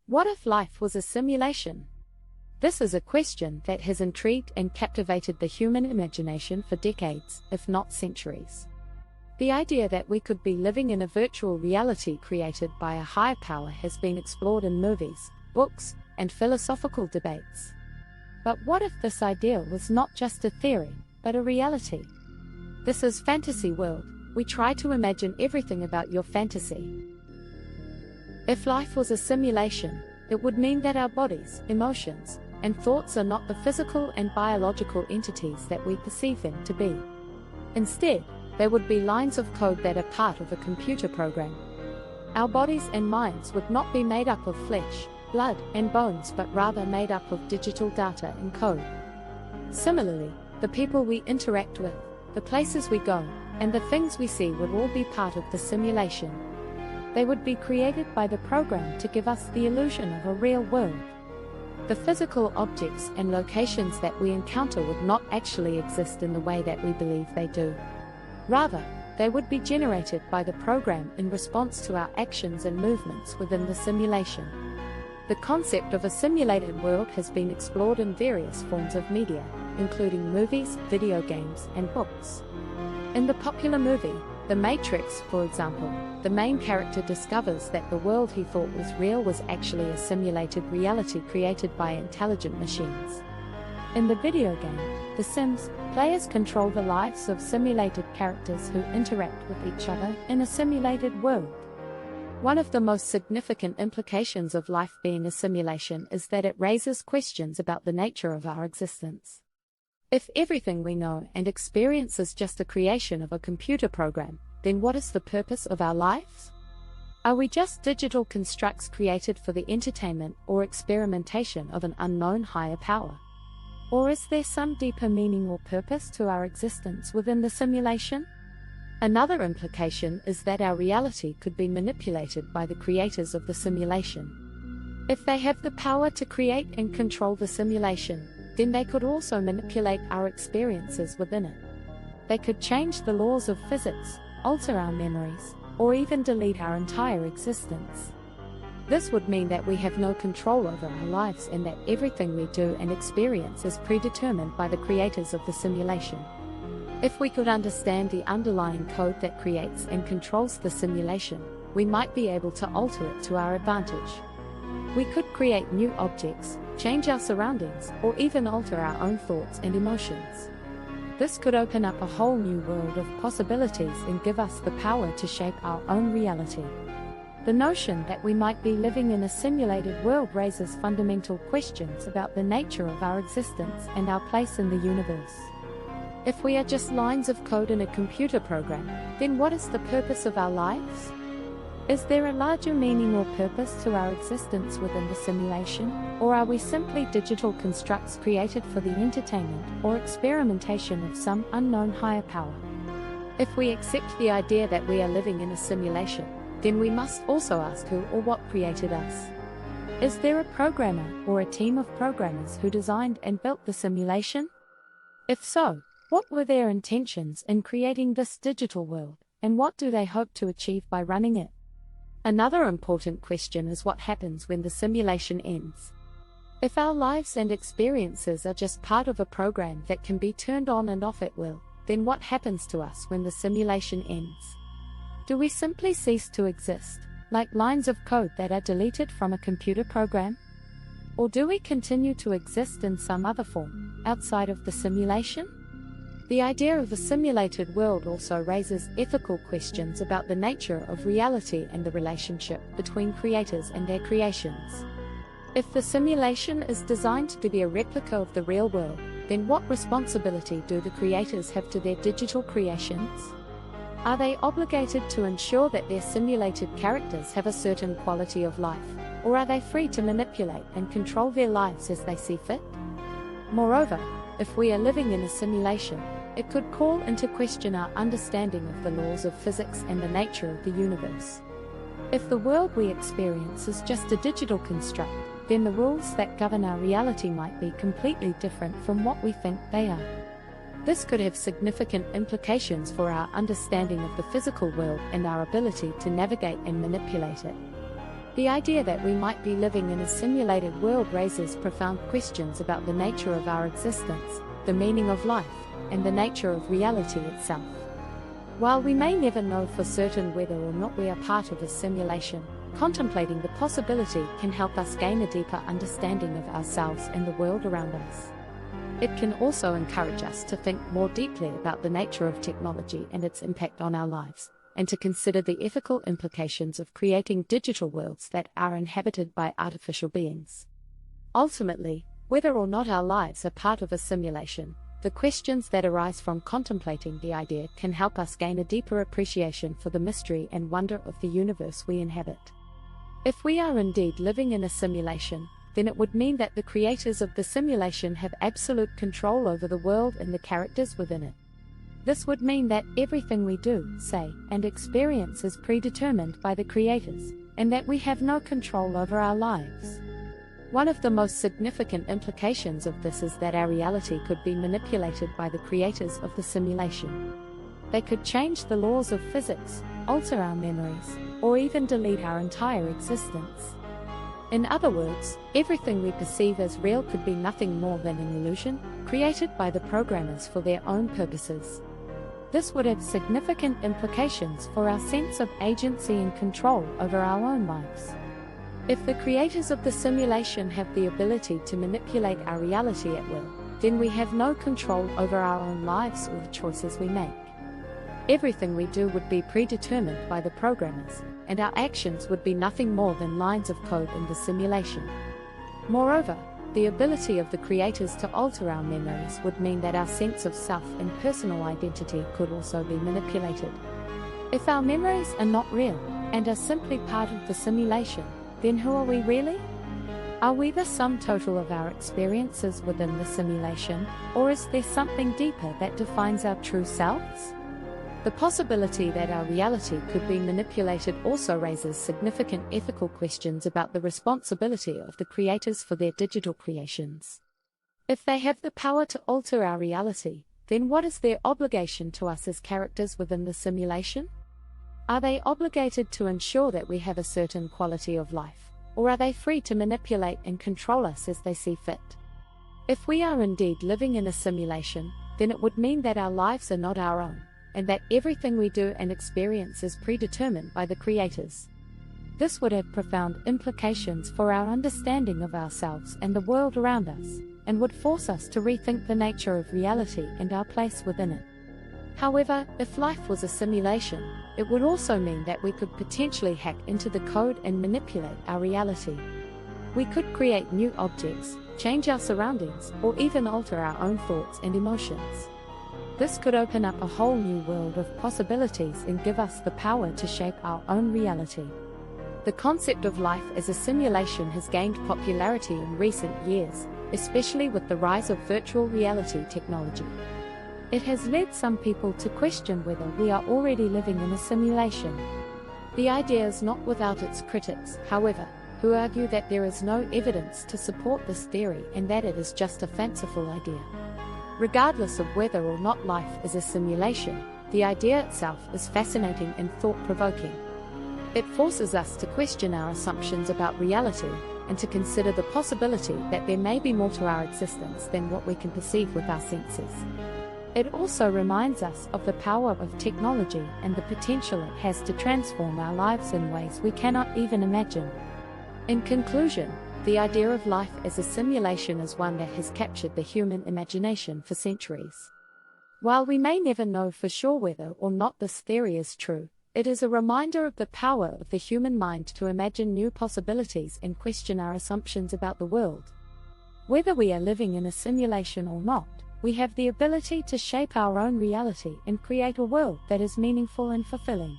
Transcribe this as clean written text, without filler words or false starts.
What if life was a simulation? This is a question that has intrigued and captivated the human imagination for decades, if not centuries. The idea that we could be living in a virtual reality created by a higher power has been explored in movies, books, and philosophical debates. But what if this idea was not just a theory, but a reality? This is Fantasy World. We try to imagine everything about your fantasy. If life was a simulation, it would mean that our bodies, emotions, and thoughts are not the physical and biological entities that we perceive them to be. Instead, they would be lines of code that are part of a computer program. Our bodies and minds would not be made up of flesh, blood, and bones, but rather made up of digital data and code. Similarly, the people we interact with, the places we go, and the things we see would all be part of the simulation. They would be created by the program to give us the illusion of a real world. The physical objects and locations that we encounter would not actually exist in the way that we believe they do. Rather, they would be generated by the program in response to our actions and movements within the simulation. The concept of a simulated world has been explored in various forms of media, including movies, video games, and books. In the popular movie, The Matrix, for example, the main character discovers that the world he thought was real was actually a simulated reality created by intelligent machines. In the video game, The Sims, players control the lives of simulated characters who interact with each other in a simulated world. One of the most significant implications of life being a simulation is that it raises questions about the nature of our existence. If everything we know and experience is just a creation of a computer program, then what is the purpose of our lives? Are we just digital constructs created for the entertainment or experimentation of an unknown higher power? Or is there some deeper meaning or purpose to our existence within the simulation? Another implication is that our reality could be manipulated by the creators of the simulation. If they have the power to create and control the simulation, then they could also manipulate our experiences within it. They could change the laws of physics, alter our memories, or even delete our entire existence. This would mean that we have no control over our lives and that everything we do and experience is predetermined by the creators of the simulation. If we could understand the underlying code that creates and controls the simulation, we might be able to alter it to our advantage. We could create new objects, change our surroundings, or even alter our own thoughts and emotions. This could open up a whole new world of possibilities and give us the power to shape our own reality. The notion that we might be living in a simulated world raises fundamental questions about the nature of our existence and our place in the universe. If we are just lines of code in a computer program, then what is the purpose of our lives? Is there a larger meaning or purpose to our existence within the simulation, or are we simply digital constructs created for the entertainment or experimentation of some unknown higher power? If we accept the idea that we are living in a simulation, then we must also ask who or what created us. Is there a programmer or a team of programmers who designed and built the simulation? If so, what were their intentions in creating this digital world, and what do they hope to achieve by running it? Another important question is what happens when the simulation ends. If our lives and experiences are just part of a program that can be turned on and off at will, then what happens to us when the simulation ends? Do we simply cease to exist, like lines of code that are deleted from a computer program? Or do we continue to exist in some other form, outside of the simulation? The idea of a simulated world also raises ethical questions about the nature of reality and the relationship between creators and their creations. If the simulation is designed to be a replica of the real world, then what responsibility do the creators have to their digital creations? Are they obligated to ensure that their simulated characters have a certain quality of life, or are they free to manipulate and control their lives as they see fit? Moreover, if we are living in a simulation, it could call into question our understanding of the laws of physics and the nature of the universe. If the world we experience is just a digital construct, then the rules that govern our reality might be completely different from what we think they are. This could have significant implications for our understanding of the physical world and our ability to navigate and manipulate it. The idea that we might be living in a simulated world raises profound questions about the nature of our existence, the meaning of life, and the nature of reality itself. While we may never know for certain whether or not we are part of a simulation, contemplating the possibility can help us gain a deeper understanding of ourselves and the world around us. It can also encourage us to think more deeply about the nature of technology and its impact on our lives, and to consider the ethical implications of creating digital worlds that are inhabited by artificial beings. Ultimately, whether or not our lives are part of a simulation, the questions that arise from contemplating the idea can help us gain a deeper appreciation for the mystery and wonder of the universe we inhabit. If we are indeed living in a simulation, then it would mean that the creators of the simulation have absolute control over the world and the characters within it. This would mean that everything we do, say, and experience is predetermined by the creators, and that we have no control over our lives. One of the most significant implications of this is that our reality could be manipulated by the creators of the simulation. They could change the laws of physics, alter our memories, or even delete our entire existence. In other words, everything we perceive as real could be nothing more than an illusion, created by the programmers for their own purposes. This would have significant implications for our sense of agency and control over our own lives. If the creators of the simulation have the ability to manipulate our reality at will, then we have no control over our own lives or the choices we make. Everything we do would be predetermined by the programmers, and our actions would be nothing more than lines of code in the simulation. Moreover, the ability of the creators to alter our memories would mean that our sense of self and personal identity could also be manipulated. If our memories are not real, and are simply part of the simulation, then who are we really? Are we the sum total of our experiences within the simulation, or is there something deeper that defines our true selves? The possibility that our reality could be manipulated also raises significant ethical questions about the responsibility of the creators for their digital creations. If they have the power to alter our reality, then what is their obligation to us as characters within the simulation? Are they obligated to ensure that we have a certain quality of life, or are they free to manipulate and control us as they see fit? If we are indeed living in a simulation, then it would mean that our lives are not our own, and that everything we do and experience is predetermined by the creators. This would have profound implications for our understanding of ourselves and the world around us, and would force us to rethink the nature of reality and our place within it. However, if life was a simulation, it would also mean that we could potentially hack into the code and manipulate our reality. We could create new objects, change our surroundings, or even alter our own thoughts and emotions. This could open up a whole new world of possibilities and give us the power to shape our own reality. The concept of life as a simulation has gained popularity in recent years, especially with the rise of virtual reality technology. It has led some people to question whether we are already living in a simulation. The idea is not without its critics, however, who argue that there is no evidence to support this theory and that it is just a fanciful idea. Regardless of whether or not life is a simulation, the idea itself is fascinating and thought-provoking. It forces us to question our assumptions about reality, and to consider the possibility that there may be more to our existence than what we can perceive with our senses. It also reminds us of the power of technology and the potential it has to transform our lives in ways we cannot even imagine. In conclusion, the idea of life as a simulation is one that has captured the human imagination for centuries. While we may never know for sure whether or not this theory is true, it is a reminder of the power of the human mind to imagine new possibilities and question our assumptions about the world. Whether we are living in a simulation or not, we have the ability to shape our own reality and create a world that is meaningful and fulfilling.